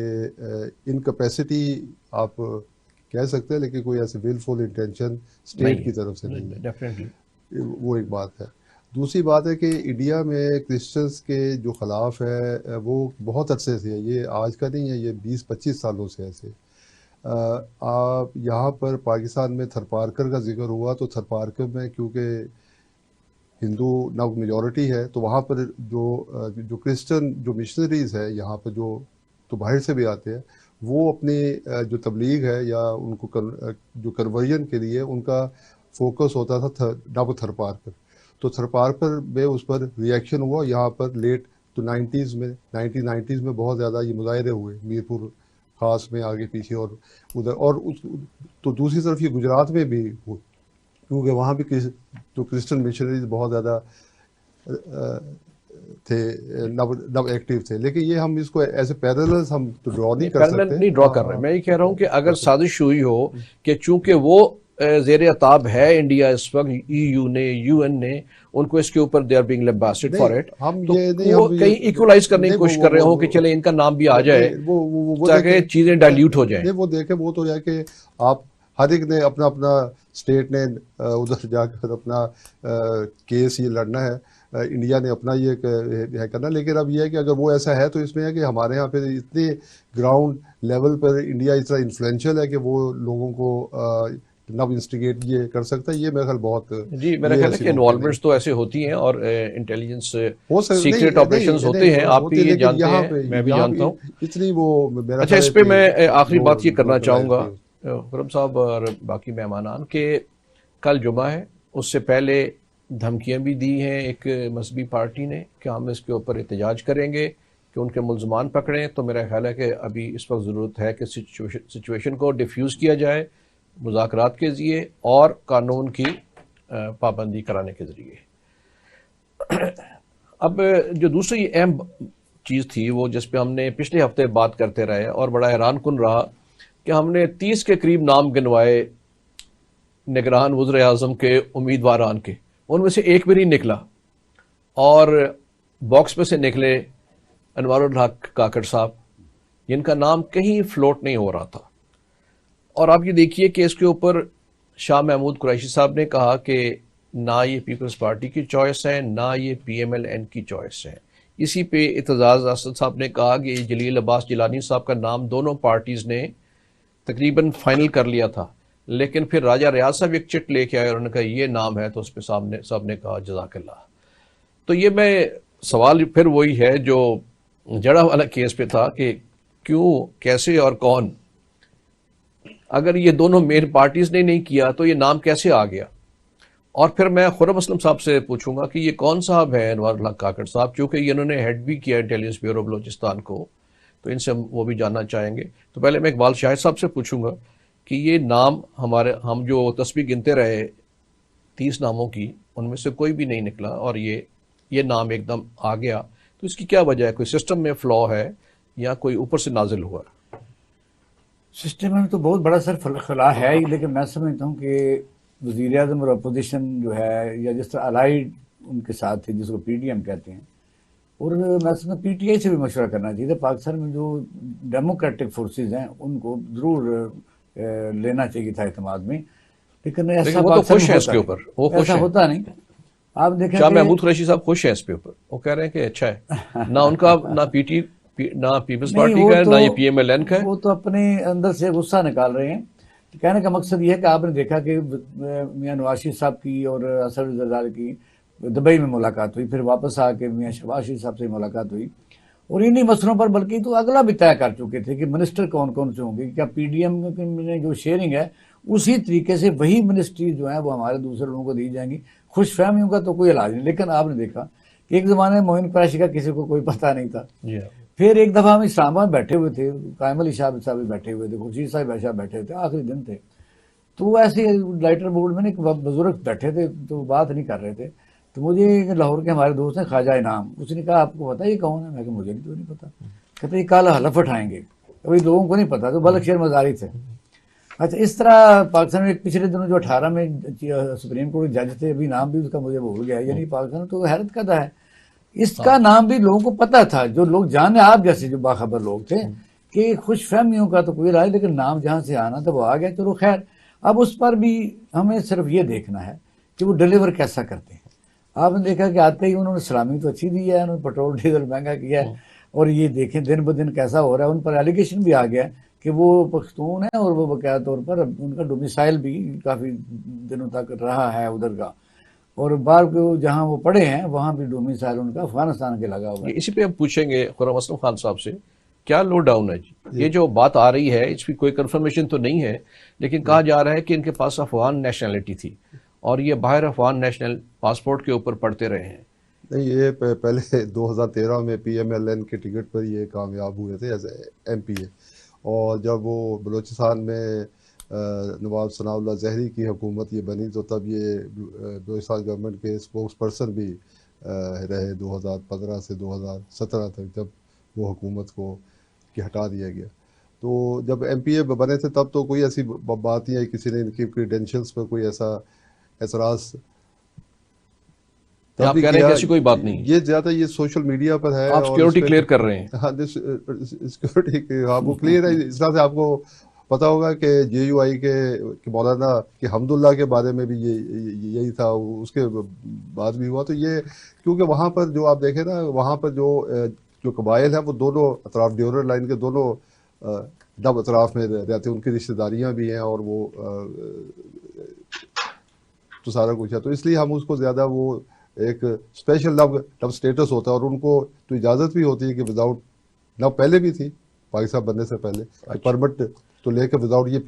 انکیپیسٹی آپ کہہ سکتے ہیں, لیکن کوئی ایسے ولفل انٹینشن اسٹیٹ کی طرف سے نہیں ہے. ڈیفینیٹلی وہ ایک بات ہے. دوسری بات ہے کہ انڈیا میں کرسچنس کے جو خلاف ہے وہ بہت عرصے سے ہے, یہ آج کا نہیں ہے, یہ 20-25 سالوں سے ایسے. آپ یہاں پر پاکستان میں تھرپارکر کا ذکر ہوا تو تھرپارکر میں کیونکہ ہندو نو میجورٹی ہے تو وہاں پر جو کرسچن جو مشنریز ہے یہاں پر جو تو باہر سے بھی آتے ہیں, وہ اپنی جو تبلیغ ہے یا ان کو جو کنورژن کے لیے ان کا فوکس ہوتا تھا نو تھرپارکر. تو تھرپارکر میں اس پر ریئیکشن ہوا. یہاں پر لیٹ تو 1990s میں بہت زیادہ یہ مظاہرے ہوئے میرپور خاص میں آگے پیچھے اور ادھر, اور تو دوسری طرف یہ گجرات میں بھی ہوئی کیونکہ وہاں بھی جو کرسچن مشنریز بہت زیادہ تھے, نو ایکٹیو تھے. لیکن یہ ہم اس کو ایز اے پیرللز ہم تو ڈرا نہیں کر سکتے. نہیں ڈرا کر رہے, میں یہ کہہ رہا ہوں کہ اگر سازش ہوئی ہو کہ چونکہ وہ زیر عتاب ہے انڈیا اس وقت, EU نے UN نے ان کو اس کے اوپر they are being lambasted for it, تو وہ کہیں ایکولائز کرنے کی کوشش کر رہے ہوں کہ چلے ان کا نام بھی آ جائے تاکہ چیزیں ڈائلیوٹ ہو جائیں. وہ دیکھیں وہ تو ہے کہ آپ ہر ایک نے اپنا اسٹیٹ نے ادھر جا کر اپنا کیس یہ لڑنا ہے, انڈیا نے اپنا یہ ہے کرنا. لیکن اب یہ ہے کہ اگر وہ ایسا ہے تو اس میں ہے کہ ہمارے یہاں پہ اتنے گراؤنڈ لیول پر انڈیا اس طرح انفلوئنشل ہے کہ وہ لوگوں کو نو انسٹیگیٹ یہ کر سکتا ہے. یہ میرا خیال بہت جی میرا خیال ہے کہ انوالومنٹس تو ایسے ہوتی ہیں اور انٹیلیجنس سیکرٹ آپریشنز ہوتے ہیں, آپ بھی یہ جانتے ہیں, میں بھی جانتا ہوں. اتنی وہ اچھا, اس پہ میں آخری بات یہ کرنا چاہوں گا خرم صاحب اور باقی مہمانان کہ کل جمعہ ہے, اس سے پہلے دھمکیاں بھی دی ہیں ایک مذہبی پارٹی نے کہ ہم اس کے اوپر احتجاج کریں گے کہ ان کے ملزمان پکڑیں. تو میرا خیال ہے کہ ابھی اس وقت ضرورت ہے کہ سچویشن کو ڈیفیوز کیا جائے مذاکرات کے ذریعے اور قانون کی پابندی کرانے کے ذریعے. اب جو دوسری اہم چیز تھی وہ جس پہ ہم نے پچھلے ہفتے بات کرتے رہے اور بڑا حیران کن رہا کہ ہم نے 30 کے قریب نام گنوائے نگران وزیر اعظم کے امیدواران کے, ان میں سے ایک بھی نہیں نکلا, اور باکس میں سے نکلے انوار الحق کاکڑ صاحب, جن کا نام کہیں فلوٹ نہیں ہو رہا تھا. اور آپ یہ دیکھیے کہ اس کے اوپر شاہ محمود قریشی صاحب نے کہا کہ نہ یہ پیپلز پارٹی کی چوائس ہے نہ یہ PMLN کی چوائس ہے. اسی پہ اعتزاز اسد صاحب نے کہا کہ جلیل عباس جیلانی صاحب کا نام دونوں پارٹیز نے تقریباً فائنل کر لیا تھا, لیکن پھر راجہ ریاض صاحب ایک چٹ لے کے آئے اور انہوں نے کہا یہ نام ہے, تو اس پہ سب نے کہا جزاک اللہ. تو یہ میں سوال پھر وہی ہے جو جڑا والا کیس پہ تھا کہ کیوں, کیسے اور کون. اگر یہ دونوں مین پارٹیز نے نہیں کیا تو یہ نام کیسے آ گیا. اور پھر میں خرم اسلم صاحب سے پوچھوں گا کہ یہ کون صاحب ہے انوار الحق کاکڑ صاحب, چونکہ یہ انہوں نے ہیڈ بھی کیا انٹیلیجنس بیورو بلوچستان کو, تو ان سے وہ بھی جاننا چاہیں گے. تو پہلے میں اقبال شاہد صاحب سے پوچھوں گا کہ یہ نام ہم جو تسبیح گنتے رہے 30 ناموں کی, ان میں سے کوئی بھی نہیں نکلا اور یہ نام ایک دم آ گیا, تو اس کی کیا وجہ ہے؟ کوئی سسٹم میں فلا ہے یا کوئی اوپر سے نازل ہوا ہے؟ سسٹم میں تو بہت بڑا سر خلا ہے ہی, لیکن میں سمجھتا ہوں کہ وزیر اعظم اور اپوزیشن جو ہے یا جس طرح الائیڈ ان کے ساتھ تھے جس کو PDM کہتے ہیں, اور میں سمجھتا ہوں PTI سے بھی مشورہ کرنا چاہیے. پاکستان میں جو ڈیموکریٹک فورسز ہیں ان کو ضرور لینا چاہیے تھا اعتماد میں, لیکن ایسا وہ تو خوش ہے اس کے اوپر, وہ خوش ایسا ہوتا نہیں. آپ دیکھیں شاہ محمود قریشی صاحب خوش ہیں اس کے اوپر, وہ کہہ رہے ہیں کہ اچھا ہے, نہ ان کا نہ پیپلز پارٹی کا ہے نہ یہ PMLN کا ہے. وہ تو اپنے اندر سے غصہ نکال رہے ہیں. کہنے کا مقصد یہ ہے کہ آپ نے دیکھا کہ میاں نواز شریف صاحب کی اور اسد زرداری کی دبئی میں ملاقات ہوئی, پھر واپس آ کے میاں شہباز شریف صاحب سے ملاقات ہوئی, اور انہی مسئلوں پر بلکہ تو اگلا بھی طے کر چکے تھے کہ منسٹر کون کون سے ہوں گے. کیا PDM میں جو شیئرنگ ہے اسی طریقے سے وہی منسٹری جو ہیں وہ ہمارے دوسرے لوگوں کو دی جائیں گی. خوش فہمیوں کا تو کوئی علاج نہیں. لیکن آپ نے دیکھا کہ ایک زمانے میں معین قریشی کا کسی کو کوئی پتہ نہیں تھا, پھر ایک دفعہ ہم اسلام آباد بیٹھے ہوئے تھے، قائم علی صاحب بھی بیٹھے ہوئے تھے، خورشید صاحب بیٹھے تھے، آخری دن تھے، تو ایسے لائٹر بورڈ میں ایک بزرگ بیٹھے تھے تو بات نہیں کر رہے تھے، تو مجھے لاہور کے ہمارے دوست ہیں خواجہ انعام، اس نے کہا آپ کو پتا یہ کون ہے؟ میں کہ مجھے تو نہیں پتا، کہتے یہ کالا حلف اٹھائیں گے، ابھی لوگوں کو نہیں پتا، تو بلک شیر مزاری تھے۔ اچھا اس طرح پاکستان میں پچھلے دنوں جو 18 میں سپریم کورٹ جج تھے، ابھی نام بھی اس کا مجھے بھول گیا، یعنی پاکستان تو حیرت کا تھا ہے، اس کا نام بھی لوگوں کو پتا تھا، جو لوگ جانے آپ جیسے جو باخبر لوگ تھے کہ خوش فہمیوں کا تو کوئی رائے، لیکن نام جہاں سے آنا تھا وہ آ گیا، چلو خیر۔ اب اس پر بھی ہمیں صرف یہ دیکھنا ہے کہ وہ ڈیلیور کیسا کرتے ہیں۔ آپ نے دیکھا کہ آتے ہی انہوں نے سلامی تو اچھی دی ہے، انہوں نے پیٹرول ڈیزل مہنگا کیا ہے، اور یہ دیکھیں دن بدن کیسا ہو رہا ہے، ان پر ایلیگیشن بھی آ گیا ہے کہ وہ پختون ہیں، اور وہ باقاعدہ طور پر ان کا ڈومیسائل بھی کافی دنوں تک رہا ہے ادھر کا، اور بار کو جہاں وہ پڑے ہیں وہاں بھی ڈومیسائل ان کا افغانستان کے لگا ہوا ہے۔ اسی پہ ہم پوچھیں گے خرم اسلم خان صاحب سے، کیا لو ڈاؤن ہے جی؟ یہ جو بات آ رہی ہے اس کی کوئی کنفرمیشن تو نہیں ہے، لیکن کہا جا رہا ہے کہ ان کے پاس افغان نیشنلٹی تھی اور یہ باہر افغان نیشنل پاسپورٹ کے اوپر پڑھتے رہے ہیں۔ نہیں، یہ پہلے 2013 میں پی ایم ایل این کے ٹکٹ پر یہ کامیاب ہوئے تھے ایز ایم پی اے، اور جب وہ بلوچستان میں نواب ثناء اللہ زہری کی حکومت یہ بنی تو تب یہ بلوچستان گورنمنٹ کے اسپوکس پرسن بھی رہے 2015 سے 2017 تک، جب وہ حکومت کو ہٹا دیا گیا۔ تو جب ایم پی اے بنے تھے تب تو کوئی ایسی بات نہیں آئی، کسی نے ان کی کریڈینشلز پر کوئی ایسا اعتراض آپ کہہ رہے ہیں کہ ایسی کوئی بات نہیں، یہ زیادہ یہ سوشل میڈیا پر ہے، آپ سیکیورٹی کلیئر کر رہے ہیں۔ ہاں سیکورٹی آپ کو کلیئر ہے، اس طرح سے آپ کو پتا ہوگا کہ جے یو آئی کے مولانا کہ حمداللہ کے بارے میں بھی یہی تھا، اس کے بعد بھی ہوا۔ تو یہ کیونکہ وہاں پر جو آپ دیکھیں نا، وہاں پر جو قبائل ہیں وہ دونوں اطراف ڈیورر لائن کے دونوں ڈب اطراف میں رہتے ہیں، ان کی رشتہ داریاں بھی ہیں، اور وہ تو سارا کچھ ہے، تو اس لیے ہم اس کو زیادہ وہ ایک اسپیشل لو سٹیٹس ہوتا ہے، اور ان کو تو اجازت بھی ہوتی ہے کہ وداؤٹ لو، پہلے بھی تھی پاکستان بننے سے پہلے، پرمٹ تو لے کے وداؤٹ یہ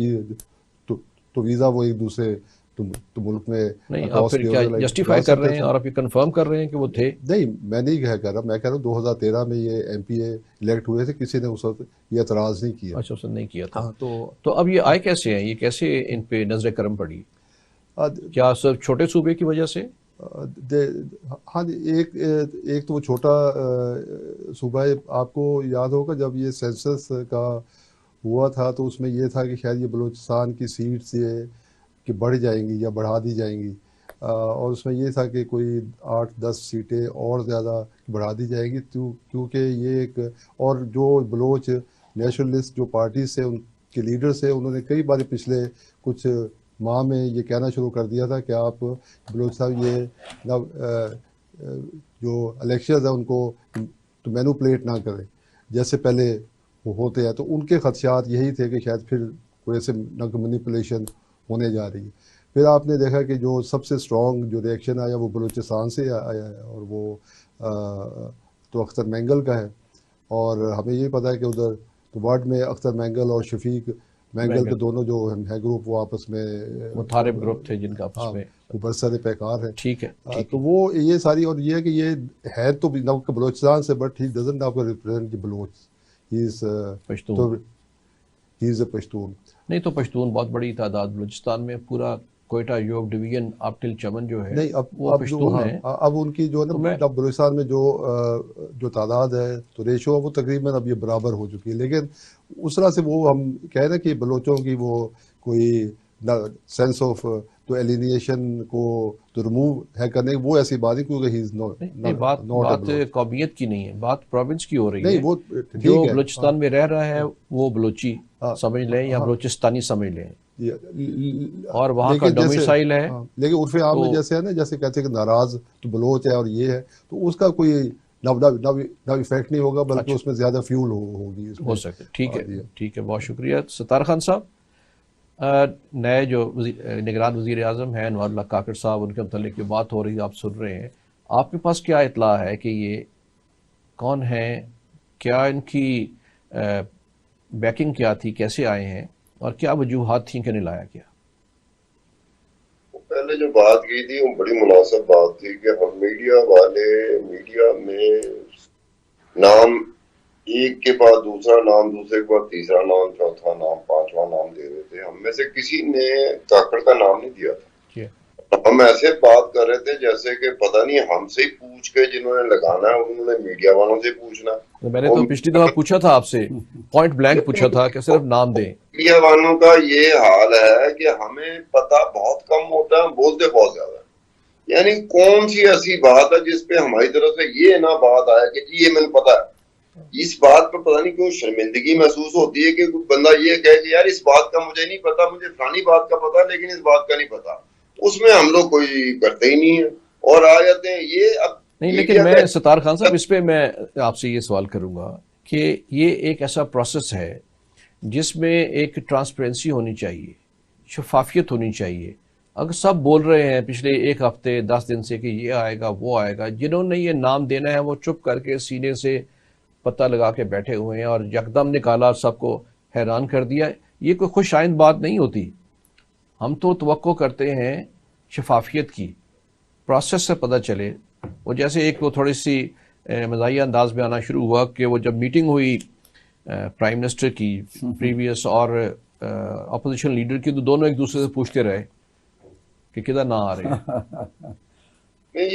تو ویزا وہ ایک دوسرے تو ملک میں نہیں، آپ پھر کیا جسٹیفائی کر رہے ہیں اور آپ یہ کنفرم کر رہے ہیں کہ وہ تھے؟ نہیں، میں نہیں کہہ رہا، میں کہہ رہا ہوں 2013 میں یہ ایم پی اے الیکٹ ہوئے تھے، کسی نے اس وقت یہ اعتراض نہیں کیا۔ اچھا، اس نے نہیں کیا تھا۔ تو اب یہ آئے کیسے ہیں؟ یہ کیسے ان پہ نظر کرم پڑی؟ کیا صرف چھوٹے صوبے کی وجہ سے؟ ہاں، ایک تو وہ چھوٹا صوبہ ہے، آپ کو یاد ہوگا جب یہ سینسس کا ہوا تھا تو اس میں یہ تھا کہ شاید یہ بلوچستان کی سیٹس یہ کہ بڑھ جائیں گی یا بڑھا دی جائیں گی، اور اس میں یہ تھا کہ کوئی 8-10 سیٹیں اور زیادہ بڑھا دی جائیں گی، کیونکہ یہ ایک، اور جو بلوچ نیشنلسٹ جو پارٹیز سے ان کے لیڈرز ہیں، انہوں نے کئی بار پچھلے کچھ ماہ میں یہ کہنا شروع کر دیا تھا کہ آپ بلوچستان یہ جو الیکشنز ہیں ان کو تو مینوپلیٹ نہ کریں جیسے پہلے ہوتے ہیں، تو ان کے خدشات یہی تھے کہ شاید پھر کوئی ایسے مینیپولیشن ہونے جا رہی ہے۔ پھر آپ نے دیکھا کہ جو سب سے اسٹرانگ جو ریئیکشن آیا وہ بلوچستان سے آیا ہے، اور وہ تو اختر مینگل کا ہے، اور ہمیں یہ پتہ ہے کہ ادھر تو وارڈ میں اختر مینگل اور شفیق مینگل کے دونوں جو ہے گروپ وہ آپس میں متحارب گروپ تھے جن کا آپس میں وہ برسر پیکار ہے۔ ٹھیک ہے، تو وہ یہ ساری، اور یہ کہ یہ ہے تو بلوچستان سے، بٹ ہی ڈزنٹ آپ کو ریپرزینٹ بلوچ، ہی از اے پشتون۔ نہیں تو پشتون بہت بڑی تعداد بلوچستان میں، پورا کوئٹہ یوب ڈویژن آپ ٹل چمن جو ہے نہیں، وہ پشتون ہیں۔ اب ان کی جو ہے نا بلوچستان میں جو تعداد ہے تو ریشو وہ تقریباً اب یہ برابر ہو چکی ہے، لیکن اس طرح سے وہ ہم کہہ رہے ہیں کہ بلوچوں کی وہ کوئی سینس آف تو ایلینیشن کو تو ریموو ہے کرنے، وہ ایسی بات نہیں، کیونکہ ہی از بات قومیت کی نہیں ہے، بات پروونس کی ہو رہی ہے۔ نہیں، وہ جو بلوچستان میں رہ رہا ہے وہ بلوچی سمجھ لیں یا بلوچستانی سمجھ لیں، اور وہاں کا ڈومیسائل ہے، لیکن عرف عام میں جیسے ہے نا، جیسے کہتے ہیں کہ ناراض تو بلوچ ہے اور یہ ہے، تو اس کا کوئی نہ افیکٹ نہیں ہوگا، بلکہ اس میں زیادہ فیول ہوگی، ہو سکتا ہے۔ ٹھیک ہے، بہت شکریہ ستار خان صاحب۔ نئے جو نگران وزیر اعظم ہیں انوار اللہ کاکڑ صاحب، ان کے متعلق جو بات ہو رہی ہے آپ سن رہے ہیں، آپ کے پاس کیا اطلاع ہے کہ یہ کون ہیں، کیا ان کی بیکنگ کیا تھی، کیسے آئے ہیں، اور کیا وجوہات تھیں کہ نہیں لایا گیا؟ پہلے جو بات کی تھی وہ بڑی مناسب بات تھی کہ ہم میڈیا والے میڈیا میں نام ایک کے بعد دوسرا نام, دوسرے کے بعد تیسرا نام, چوتھا نام, پانچواں نام دے رہے تھے. ہم میں سے کسی نے کاکڑ کا نام نہیں دیا تھا. ہم ایسے بات کر رہے تھے جیسے کہ پتہ نہیں ہم سے ہی پوچھ کے جنہوں نے لگانا ہے انہوں نے میڈیا والوں سے پوچھنا. میں نے تو پچھلی دفعہ پوچھا تھا آپ سے, پوائنٹ بلینک پوچھا تھا کہ صرف نام دیں. میڈیا والوں کا یہ حال ہے کہ ہمیں پتہ بہت کم ہوتا ہے, بولتے بہت زیادہ. یعنی کون سی ایسی بات ہے جس پہ ہماری طرف سے یہ نہ بات آئے کہ جی یہ میں نے پتا ہے. اس بات پر پتہ نہیں کیوں شرمندگی محسوس ہوتی ہے کہ بندہ یہ کہے کہ یار اس بات کا مجھے نہیں پتا, مجھے فلانی بات کا پتا لیکن اس بات کا نہیں پتا. اس میں ہم لوگ کوئی کرتے ہی نہیں ہیں اور آ جاتے ہیں یہ. اب نہیں, لیکن میں ستار خان صاحب اس پہ میں آپ سے یہ سوال کروں گا کہ یہ ایک ایسا پروسیس ہے جس میں ایک ٹرانسپیرنسی ہونی چاہیے, شفافیت ہونی چاہیے. اگر سب بول رہے ہیں پچھلے ایک ہفتے 10 دن سے کہ یہ آئے گا وہ آئے گا, جنہوں نے یہ نام دینا ہے وہ چپ کر کے سینے سے پتہ لگا کے بیٹھے ہوئے ہیں اور یکدم نکالا, سب کو حیران کر دیا. یہ کوئی خوش آئند بات نہیں ہوتی. ہم تو توقع کرتے ہیں شفافیت کی, پروسیس سے پتہ چلے. وہ جیسے ایک وہ تھوڑی سی مزاحیہ انداز میں آنا شروع ہوا کہ وہ جب میٹنگ ہوئی پرائم منسٹر کی پریویس اور اپوزیشن لیڈر کی, تو دونوں ایک دوسرے سے پوچھتے رہے کہ کدھر نہ آ رہے ہیں.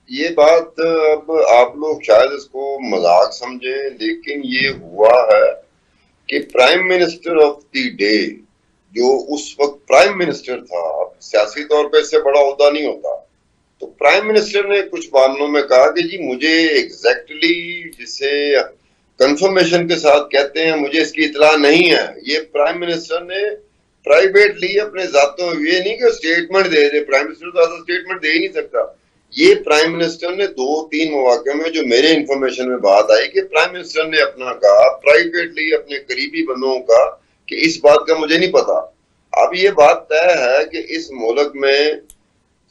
یہ بات اب آپ لوگ شاید اس کو مذاق سمجھیں, لیکن یہ ہوا ہے کہ prime minister of the day جو اس وقت پرائم منسٹر تھا, اب سیاسی طور پہ اس سے بڑا عہدہ نہیں ہوتا, تو پرائم منسٹر نے کچھ معاملوں میں کہا کہ جی مجھے ایگزیکٹلی جسے کنفرمیشن کے ساتھ کہتے ہیں مجھے اس کی اطلاع نہیں ہے. یہ پرائم منسٹر نے پرائیویٹلی اپنے ذاتوں, یہ نہیں کہ اسٹیٹمنٹ دے دے, پرائم منسٹر تو ایسا اسٹیٹمنٹ دے ہی نہیں سکتا. یہ پرائم منسٹر نے 2-3 مواقع میں جو میرے انفارمیشن میں بات آئی کہ پرائم منسٹر نے اپنا کہا پرائیویٹلی اپنے قریبی بندوں کا کہ اس بات کا مجھے نہیں پتا. اب یہ بات طے ہے کہ اس ملک میں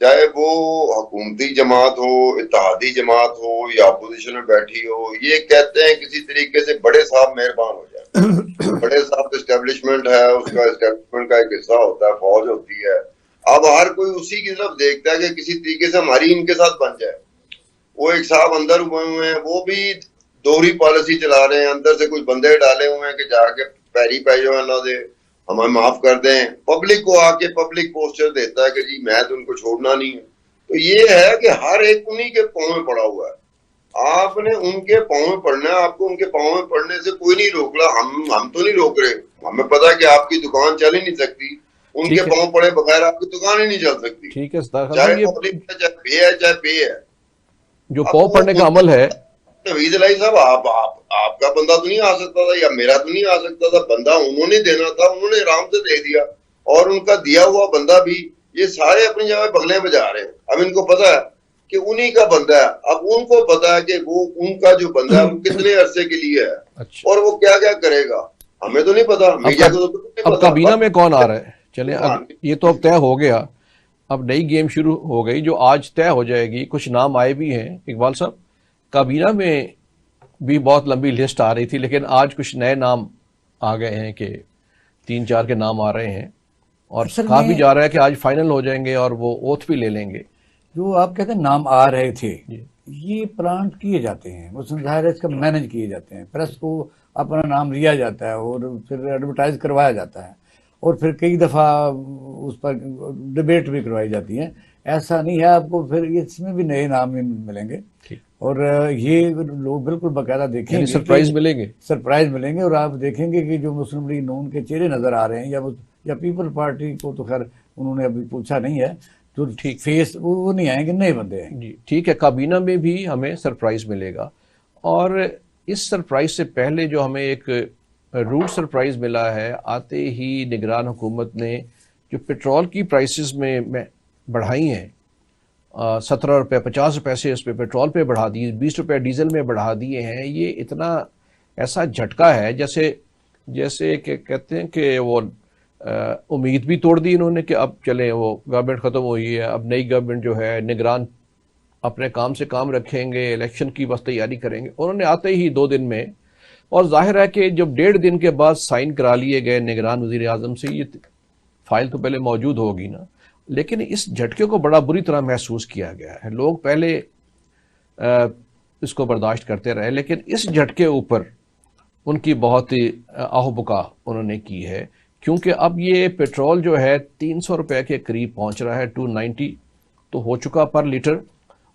چاہے وہ حکومتی جماعت ہو, اتحادی جماعت ہو یا اپوزیشن میں بیٹھی ہو, یہ کہتے ہیں کسی طریقے سے بڑے صاحب مہربان ہو جائے. بڑے صاحب اسٹیبلشمنٹ ہے, اس کا اسٹیبلشمنٹ کا ایک حصہ ہوتا ہے, فوج ہوتی ہے. اب ہر کوئی اسی کی طرف دیکھتا ہے کہ کسی طریقے سے ہماری ان کے ساتھ بن جائے. وہ ایک صاحب اندر ہوئے ہیں, وہ بھی دوہری پالیسی چلا رہے ہیں, اندر سے کچھ بندے ڈالے ہوئے ہیں کہ جا کے پیری پہ جو ہے نہ دے, ہمیں معاف کر دیں. پبلک کو آ کے پبلک پوسچر دیتا ہے کہ جی میں تو ان کو چھوڑنا نہیں ہے. تو یہ ہے کہ ہر ایک انہی کے پاؤں میں پڑا ہوا ہے. آپ نے ان کے پاؤں میں پڑنا ہے, آپ کو ان کے پاؤں میں پڑنے سے کوئی نہیں روک رہا. ہم تو نہیں روک رہے, ہمیں پتا ہے کہ آپ کی دکان چل ہی نہیں سکتی, ان کے پاؤں پڑے بغیر آپ کی دکان ہی نہیں چل سکتی. ٹھیک ہے, چاہے پبلک ہے, چاہے پے ہے, چاہے پے ہے. جو پاؤں پڑنے کا عمل ہے, نوید علائی صاحب آپ کا بندہ تو نہیں آ سکتا تھا یا میرا تو نہیں آ سکتا تھا. بندہ انہوں نے دینا تھا, انہوں نے آرام سے دے دیا, اور ان کا دیا ہوا بندہ بھی, یہ سارے اپنی جگہ بغلیں بجا رہے ہیں. اب ان کو پتا ہے کہ انہی کا بندہ ہے, اب ان کو پتا ہے کہ وہ ان کا جو بندہ ہے وہ کتنے عرصے کے لیے ہے اور وہ کیا کیا کرے گا. ہمیں تو نہیں پتا, میڈیا کو تو نہیں پتا. اب کابینہ میں کون آ رہا ہے, چلیں اب یہ تو اب طے ہو گیا, اب نئی گیم شروع ہو گئی جو آج طے ہو جائے گی. کچھ نام آئے بھی ہیں اقبال صاحب, کابینہ میں بھی بہت لمبی لسٹ آ رہی تھی, لیکن آج کچھ نئے نام آ گئے ہیں کہ 3-4 کے نام آ رہے ہیں, اور کہا بھی جا رہا ہے کہ آج فائنل ہو جائیں گے اور وہ اوتھ بھی لے لیں گے. جو آپ کہتے ہیں نام آ رہے تھے, یہ پلانٹ کیے جاتے ہیں, وہ ظاہر ہے اس کا مینج کیے جاتے ہیں, پریس کو اپنا نام لیا جاتا ہے اور پھر ایڈورٹائز کروایا جاتا ہے, اور پھر کئی دفعہ اس پر ڈبیٹ بھی کروائی جاتی ہے. ایسا نہیں ہے, آپ کو پھر اس میں بھی نئے نام ملیں گے, اور یہ لوگ بالکل باقاعدہ دیکھیں گے, سرپرائز ملیں گے. اور آپ دیکھیں گے کہ جو مسلم لیگ نون کے چہرے نظر آ رہے ہیں یا پیپل پارٹی کو تو خیر انہوں نے ابھی پوچھا نہیں ہے, جو فیس وہ نہیں آئیں گے, نئے بندے ہیں. جی ٹھیک ہے, کابینہ میں بھی ہمیں سرپرائز ملے گا. اور اس سرپرائز سے پہلے جو ہمیں ایک روٹ سرپرائز ملا ہے, آتے ہی نگران حکومت نے جو پیٹرول کی پرائسز میں بڑھائی ہیں, 17 روپے 50 روپے سے اس پہ پیٹرول پہ بڑھا دیے, 20 روپے ڈیزل میں بڑھا دیے ہیں. یہ اتنا ایسا جھٹکا ہے جیسے کہ کہتے ہیں کہ وہ امید بھی توڑ دی انہوں نے کہ اب چلیں وہ گورنمنٹ ختم ہوئی ہے, اب نئی گورنمنٹ جو ہے نگران اپنے کام سے کام رکھیں گے, الیکشن کی بس تیاری کریں گے. انہوں نے آتے ہی 2 دن میں, اور ظاہر ہے کہ جب 1.5 دن کے بعد سائن کرا لیے گئے نگران وزیر اعظم سے, یہ فائل تو پہلے موجود ہوگی نا, لیکن اس جھٹکے کو بڑا بری طرح محسوس کیا گیا ہے. لوگ پہلے اس کو برداشت کرتے رہے، لیکن اس جھٹکے اوپر ان کی بہت ہی آہ بکا انہوں نے کی ہے، کیونکہ اب یہ پیٹرول جو ہے 300 روپے کے قریب پہنچ رہا ہے، 290 تو ہو چکا پر لیٹر،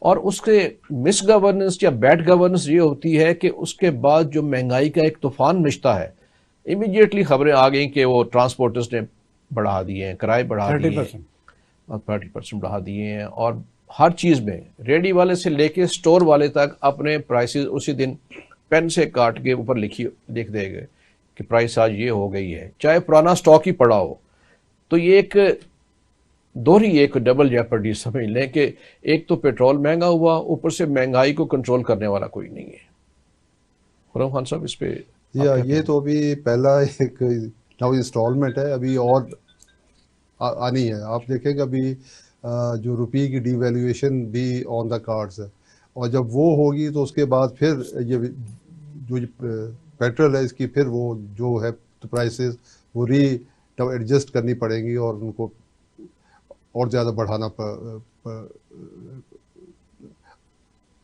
اور اس کے مس گورننس یا بیڈ گورننس یہ ہوتی ہے کہ اس کے بعد جو مہنگائی کا ایک طوفان نشتا ہے، امیڈیٹلی خبریں آ گئیں کہ وہ ٹرانسپورٹرز نے بڑھا دیے ہیں، کرائے بڑھا دیے ہیں، 30% بڑھا دیے ہیں، اور ہر چیز میں ریڈی والے سے لے کے سٹور والے تک اپنے پرائسز اسی دن پین سے کاٹ کے اوپر لکھ دے گئے کہ پرائس آج یہ ہو گئی ہے، چاہے پرانا سٹاک ہی پڑا ہو۔ تو یہ ایک دوہری ایک ڈبل جیپرڈی سمجھ لیں کہ ایک تو پیٹرول مہنگا ہوا، اوپر سے مہنگائی کو کنٹرول کرنے والا کوئی نہیں ہے۔ خرم خان صاحب اس پہ یہ تو ابھی پہلا ایک نو انسٹالمنٹ ہے، ابھی اور آنی ہے۔ آپ دیکھیں گے ابھی جو روپی کی ڈی ویلیویشن بھی آن دا کارڈز ہے، اور جب وہ ہوگی تو اس کے بعد پھر یہ جو پیٹرول ہے اس کی پھر وہ جو ہے پرائسز وہ ایڈجسٹ کرنی پڑیں گی، اور ان کو اور زیادہ بڑھانا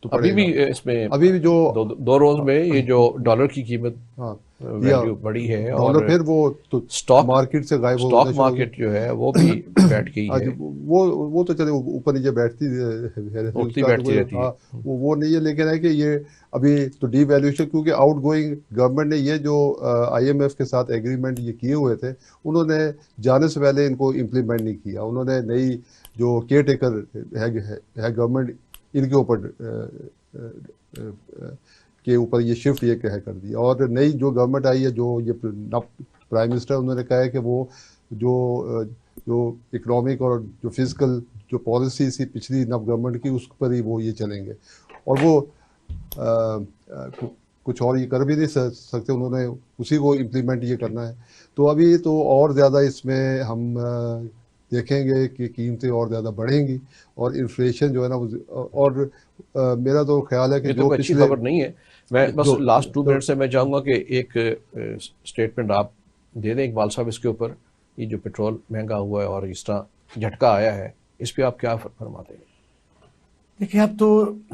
تو ابھی بھی اس میں ابھی بھی جو دو روز میں یہ جو ڈالر کی قیمت ویلیو بڑی ہے، اور ڈالر پھر وہ سٹاک مارکیٹ سے غائب ہو سٹاک مارکیٹ جو ہے وہ بھی بیٹھ گئی ہے، وہ تو چلے اوپر نیچے بیٹھتی رہتی ہے، وہ نہیں ہے، لیکن ہے کہ یہ ابھی تو ڈی ویلیویشن، کیونکہ آؤٹ گوئنگ گورنمنٹ نے یہ جو آئی ایم ایف کے ساتھ ایگریمنٹ یہ کیے ہوئے تھے، انہوں نے جانے سے پہلے ان کو امپلیمنٹ نہیں کیا، انہوں نے نئی جو کیئر ٹیکر ہے گورنمنٹ ان کے اوپر یہ شفٹ یہ کر دی، اور نئی جو گورنمنٹ آئی ہے، جو یہ پرائم منسٹر انہوں نے کہا ہے کہ وہ جو اکنامک اور جو فزیکل جو پالیسی تھی پچھلی نب گورنمنٹ کی، اس پر ہی وہ یہ چلیں گے، اور وہ کچھ اور یہ کر بھی نہیں سکتے، انہوں نے اسی کو امپلیمنٹ یہ کرنا ہے۔ تو ابھی تو اور زیادہ اس میں ہم دیکھیں گے کہ قیمتیں اور زیادہ بڑھیں گی، اور انفلیشن جو ہے نا، اور میرا تو خیال ہے کہ جو اچھی خبر نہیں ہے۔ میں بس لاسٹ 2 منٹ سے میں چاہوں گا کہ ایک سٹیٹمنٹ آپ دے دیں اقبال صاحب اس کے اوپر، یہ جو پیٹرول مہنگا ہوا ہے اور اس طرح جھٹکا آیا ہے، اس پہ آپ کیا فرماتے ہیں؟ دیکھیں، اب تو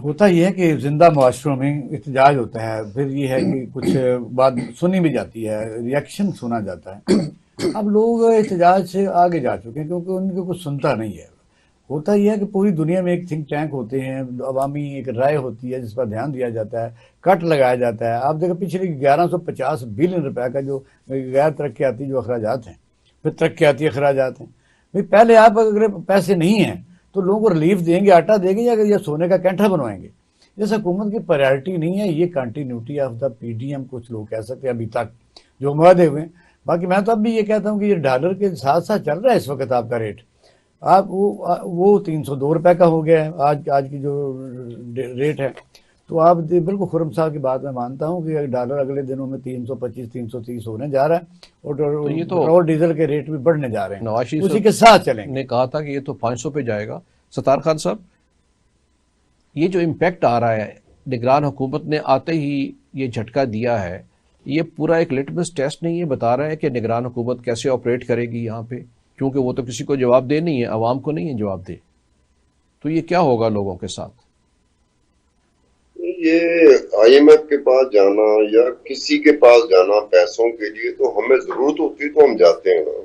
ہوتا یہ ہے کہ زندہ معاشروں میں احتجاج ہوتا ہے، پھر یہ ہے کہ کچھ بات سنی بھی جاتی ہے، ریئیکشن سنا جاتا ہے۔ اب لوگ احتجاج سے آگے جا چکے ہیں کیونکہ ان کو کچھ سنتا نہیں ہے۔ ہوتا یہ ہے کہ پوری دنیا میں ایک تھنک ٹینک ہوتے ہیں، عوامی ایک رائے ہوتی ہے جس پر دھیان دیا جاتا ہے، کٹ لگایا جاتا ہے۔ آپ دیکھیں پچھلے 1150 بلین روپے کا جو غیر ترقیاتی جو اخراجات ہیں، پھر ترقیاتی اخراجات ہیں۔ پہلے آپ اگر پیسے نہیں ہیں تو لوگوں کو ریلیف دیں گے، آٹا دیں گے یا سونے کا کینٹر بنوائیں گے؟ اس حکومت کی پرائرٹی نہیں ہے یہ continuity of the P D M, کچھ لوگ کہہ سکتے ہیں ابھی تک جو معاہدے ہوئے ہیں۔ باقی میں تو اب بھی یہ کہتا ہوں کہ یہ ڈالر کے ساتھ ساتھ چل رہا ہے اس وقت آپ کا ریٹ، آپ وہ 302 روپے کا ہو گیا ہے آج کی جو ریٹ ہے۔ تو آپ بالکل خرم صاحب کی بات میں مانتا ہوں کہ ڈالر اگلے دنوں میں 325 330 ہونے جا رہا ہے، اور پیٹرول ڈیزل کے ریٹ بھی بڑھنے جا رہے ہیں، اسی کے ساتھ چلیں گے۔ نے کہا تھا کہ یہ تو 500 پہ جائے گا۔ ستار خان صاحب، یہ جو امپیکٹ آ رہا ہے، نگران حکومت نے آتے ہی یہ جھٹکا دیا ہے، یہ پورا ایک لٹمس ٹیسٹ نہیں ہے، بتا رہا ہے کہ نگران حکومت کیسے آپریٹ کرے گی یہاں پہ، کیونکہ وہ تو کسی کو جواب دے نہیں ہے، عوام کو نہیں ہے جواب دے، تو یہ کیا ہوگا لوگوں کے ساتھ؟ یہ آئی ایم ایف کے پاس جانا یا کسی کے پاس جانا پیسوں کے لیے، تو ہمیں ضرورت ہوتی تو ہم جاتے ہیں نا۔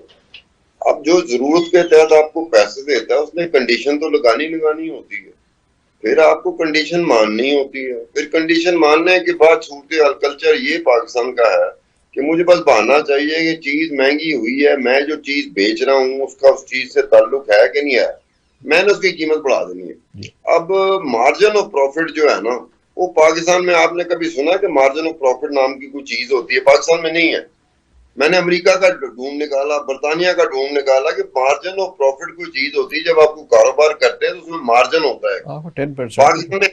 اب جو ضرورت کے تحت آپ کو پیسے دیتا ہے اس نے کنڈیشن تو لگانی ہوتی ہے، پھر آپ کو کنڈیشن ماننی ہوتی ہے، پھر کنڈیشن ماننے کے بعد صورتحال کلچر یہ پاکستان کا ہے کہ مجھے بس بہانا چاہیے کہ چیز مہنگی ہوئی ہے، میں جو چیز بیچ رہا ہوں اس کا اس چیز سے تعلق ہے کہ نہیں ہے، میں نے اس کی قیمت بڑھا دینی ہے۔ اب مارجن آف پروفٹ جو ہے نا، وہ پاکستان میں آپ نے کبھی سنا کہ مارجن آف پروفٹ نام کی کوئی چیز ہوتی ہے؟ پاکستان میں نہیں ہے۔ میں نے امریکہ کا ڈھونڈ نکالا، برطانیہ کا ڈھونڈ نکالا کہ مارجن آف پروفٹ کوئی چیز ہوتی ہے، جب آپ کو کاروبار کرتے ہیں تو اس میں مارجن ہوتا ہے۔ 10%۔ پاکستان میں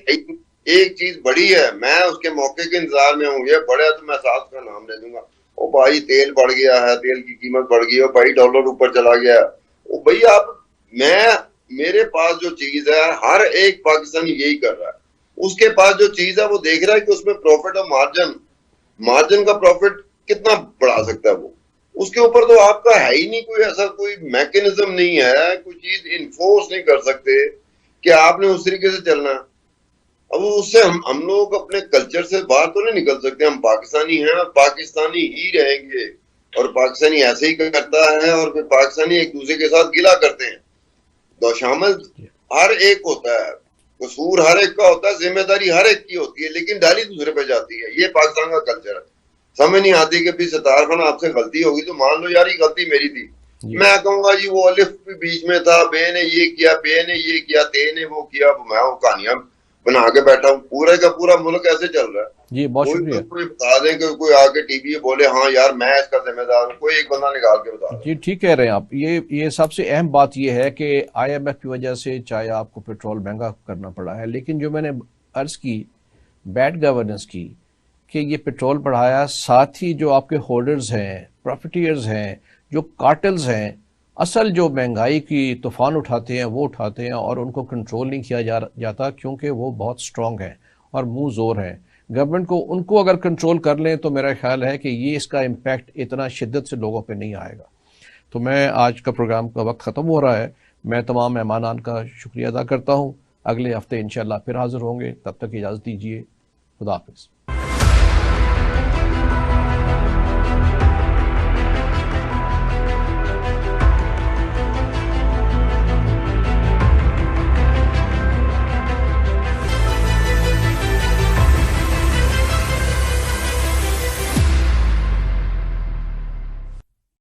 ایک چیز بڑی ہے، میں اس کے موقع کے انتظار میں ہوں، یہ بڑا تو میں ساتھ کا نام لے دوں گا، او بھائی تیل بڑھ گیا ہے، تیل کی قیمت بڑھ گئی ہے، بھائی ڈالر اوپر چلا گیا ہے، او بھائی آپ میرے پاس جو چیز ہے ہر ایک پاکستانی یہی کر رہا ہے، اس کے پاس جو چیز ہے وہ دیکھ رہا ہے کہ اس میں پروفٹ اور مارجن کا پروفٹ کتنا بڑھا سکتا ہے وہ، اس کے اوپر تو آپ کا ہے ہی نہیں کوئی ایسا کوئی میکنزم نہیں ہے، کوئی چیز انفورس نہیں کر سکتے کہ آپ نے اس طریقے سے چلنا ہے۔ اب اس سے ہم لوگ اپنے کلچر سے باہر تو نہیں نکل سکتے. ہم پاکستانی ہیں اور پاکستانی ہی رہیں گے, اور پاکستانی ایسے ہی کرتا ہے, اور پھر پاکستانی ایک دوسرے کے ساتھ گلا کرتے ہیں. تو شامل ہر ایک ہوتا ہے, قصور ہر ایک کا ہوتا ہے, ذمہ داری ہر ایک کی ہوتی ہے, لیکن ڈالی دوسرے پہ جاتی ہے. یہ پاکستان کا کلچر ہے. سمجھ نہیں آتی کہ بھی ستار خان آپ سے غلطی ہوگی تو مان لو یار یہ غلطی میری تھی. میں کہوں گا جی وہ الف بھی بیچ میں تھا, بے نے یہ کیا, بے نے یہ کیا, تے نے وہ کیا. میں وہ کہانیاں بنا کے بیٹھا ہوں. پورے کا پورا ملک ایسے چل رہا ہے. جی بہت شکریہ. کوئی بتا دیں کہ کوئی آ کے ٹی وی بولے ہاں یار میں اس کا ذمہ دار ہوں, کوئی ایک بندہ نکال کے بتا دیں. جی ٹھیک کہہ رہے ہیں آپ. یہ سب سے اہم بات یہ ہے کہ آئی ایم ایف کی وجہ سے چاہے آپ کو پیٹرول مہنگا کرنا پڑا ہے, لیکن جو میں نے عرض کی بیڈ گورننس کی کہ یہ پیٹرول بڑھایا, ساتھ ہی جو آپ کے ہولڈرز ہیں, پروفیٹیئرز ہیں, جو کارٹلز ہیں, اصل جو مہنگائی کی طوفان اٹھاتے ہیں وہ اٹھاتے ہیں, اور ان کو کنٹرول نہیں کیا جاتا کیونکہ وہ بہت سٹرونگ ہیں اور منہ زور ہیں. گورنمنٹ کو ان کو اگر کنٹرول کر لیں تو میرا خیال ہے کہ یہ اس کا امپیکٹ اتنا شدت سے لوگوں پہ نہیں آئے گا. تو میں آج کا پروگرام کا وقت ختم ہو رہا ہے. میں تمام مہمانان کا شکریہ ادا کرتا ہوں. اگلے ہفتے انشاءاللہ پھر حاضر ہوں گے. تب تک اجازت دیجیے. خدا حافظ.